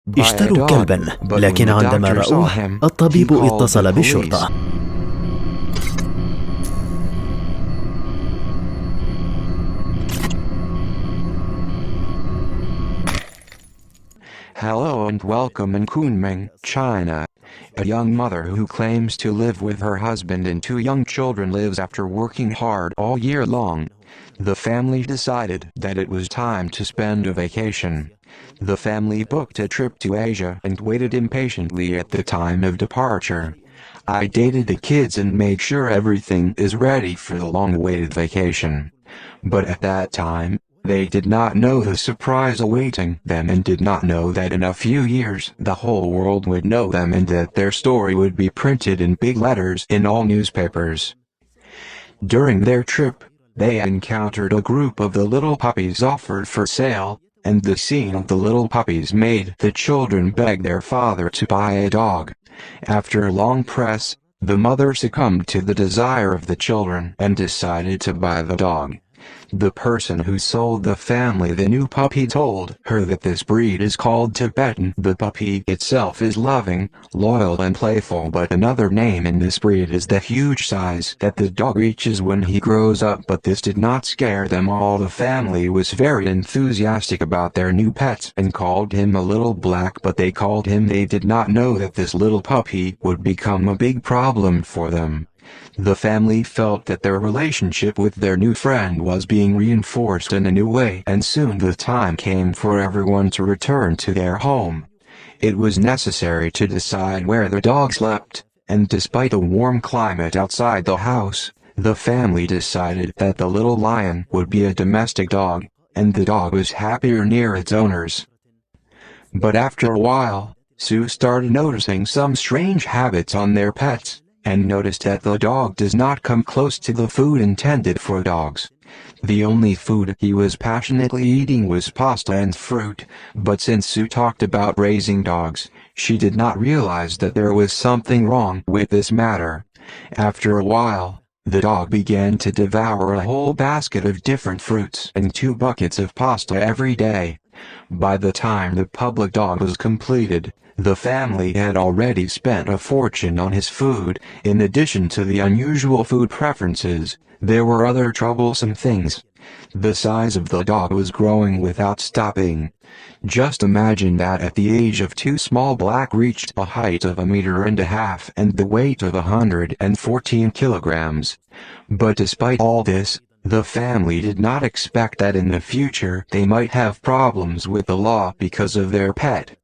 اشتروا كلبا، لكن عندما رأوه الطبيب اتصل بالشرطة. Hello and welcome in Kunming, China. A young mother who claims to live with her husband and two young children lives after working hard all year long. The family decided that it was time to spend a vacation. The family booked a trip to Asia and waited impatiently at the time of departure. I dated the kids and made sure everything is ready for the long-awaited vacation. But at that time, they did not know the surprise awaiting them and did not know that in a few years the whole world would know them and that their story would be printed in big letters in all newspapers. During their trip, they encountered a group of the little puppies offered for sale, and the scene of the little puppies made the children beg their father to buy a dog. After a long press, the mother succumbed to the desire of the children and decided to buy the dog. The person who sold the family the new puppy told her that this breed is called Tibetan. The puppy itself is loving, loyal and playful, but another name in this breed is the huge size that the dog reaches when he grows up. But this did not scare them all. The family was very enthusiastic about their new pet and called him a little black, but they called him. They did not know that this little puppy would become a big problem for them. The family felt that their relationship with their new friend was being reinforced in a new way, and soon the time came for everyone to return to their home. It was necessary to decide where the dog slept, and despite the warm climate outside the house, the family decided that the little lion would be a domestic dog, and the dog was happier near its owners. But after a while, Sue started noticing some strange habits on their pets, and noticed that the dog does not come close to the food intended for dogs. The only food he was passionately eating was pasta and fruit, but since Sue talked about raising dogs, she did not realize that there was something wrong with this matter. After a while, the dog began to devour a whole basket of different fruits and 2 buckets of pasta every day. By the time the public dog was completed, the family had already spent a fortune on his food. In addition to the unusual food preferences, there were other troublesome things. The size of the dog was growing without stopping. Just imagine that at the age of 2, small black reached a height of 1.5 meters and the weight of 114 kilograms. But despite all this, the family did not expect that in the future they might have problems with the law because of their pet.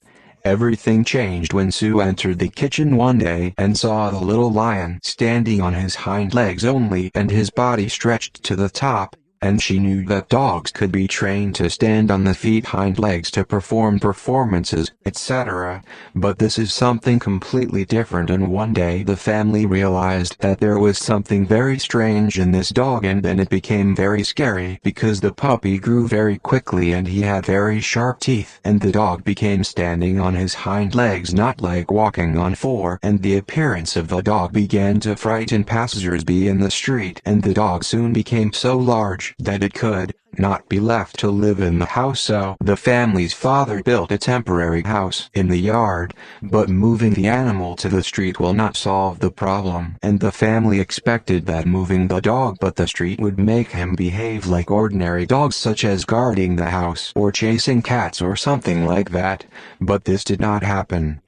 Everything changed when Sue entered the kitchen one day and saw the little lion standing on his hind legs only and his body stretched to the top, and she knew that dogs could be trained to stand on the hind legs to perform performances, etc. But this is something completely different, and one day the family realized that there was something very strange in this dog, and then it became very scary because the puppy grew very quickly and he had very sharp teeth, and the dog became standing on his hind legs, not like walking on 4, and the appearance of the dog began to frighten passers-by in the street, and the dog soon became so large that it could not be left to live in the house. So the family's father built a temporary house in the yard, but moving the animal to the street will not solve the problem, and the family expected that moving the dog but the street would make him behave like ordinary dogs, such as guarding the house or chasing cats or something like that, but this did not happen.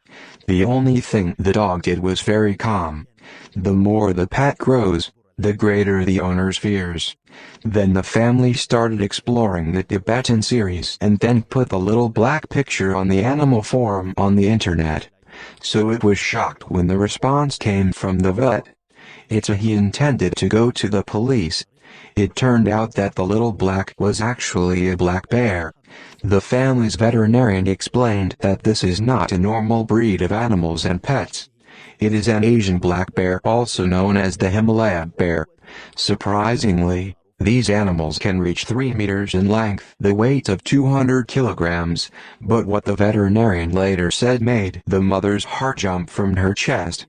The only thing the dog did was very calm. The more the pet grows, the greater the owner's fears. Then the family started exploring the Tibetan series and then put the little black picture on the animal forum on the internet. So it was shocked when the response came from the vet. He intended to go to the police. It turned out that the little black was actually a black bear. The family's veterinarian explained that this is not a normal breed of animals and pets. It is an Asian black bear, also known as the Himalaya bear. Surprisingly, these animals can reach 3 meters in length, the weight of 200 kilograms, but what the veterinarian later said made the mother's heart jump from her chest.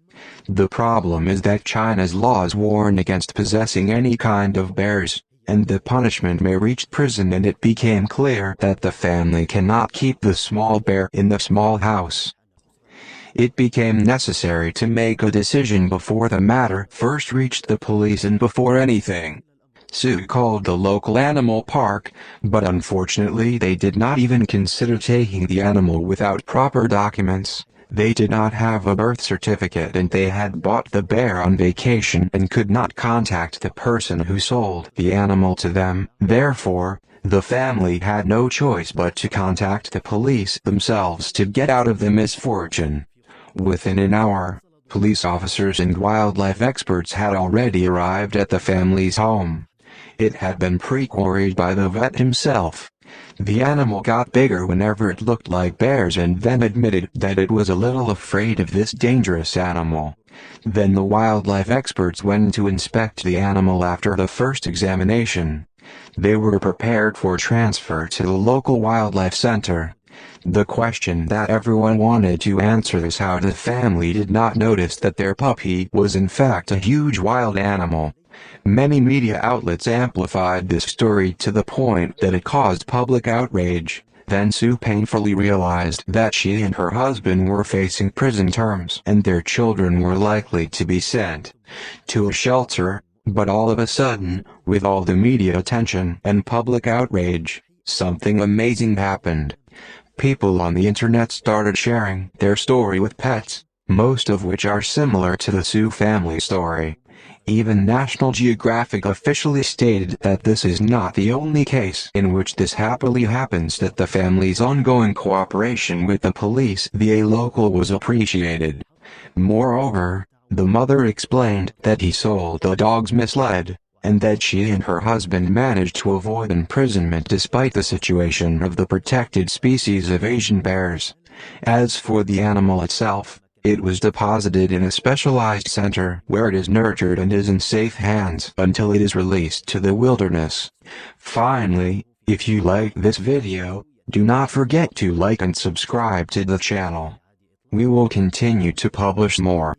The problem is that China's laws warn against possessing any kind of bears, and the punishment may reach prison, and it became clear that the family cannot keep the small bear in the small house. It became necessary to make a decision before the matter first reached the police and before anything. Sue called the local animal park, but unfortunately they did not even consider taking the animal without proper documents. They did not have a birth certificate, and they had bought the bear on vacation and could not contact the person who sold the animal to them. Therefore, the family had no choice but to contact the police themselves to get out of the misfortune. Within an hour, police officers and wildlife experts had already arrived at the family's home. It had been pre-quarried by the vet himself. The animal got bigger whenever it looked like bears, and then admitted that it was a little afraid of this dangerous animal. Then the wildlife experts went to inspect the animal after the first examination. They were prepared for transfer to the local wildlife center. The question that everyone wanted to answer is how the family did not notice that their puppy was in fact a huge wild animal. Many media outlets amplified this story to the point that it caused public outrage. Then Sue painfully realized that she and her husband were facing prison terms, and their children were likely to be sent to a shelter. But all of a sudden, with all the media attention and public outrage, something amazing happened. People on the internet started sharing their story with pets, most of which are similar to the Sue family story. Even National Geographic officially stated that this is not the only case in which this happily happens, that the family's ongoing cooperation with the police via local was appreciated. Moreover, the mother explained that he sold the dogs misled, and that she and her husband managed to avoid imprisonment despite the situation of the protected species of Asian bears. As for the animal itself, it was deposited in a specialized center where it is nurtured and is in safe hands until it is released to the wilderness. Finally, if you like this video, do not forget to like and subscribe to the channel. We will continue to publish more.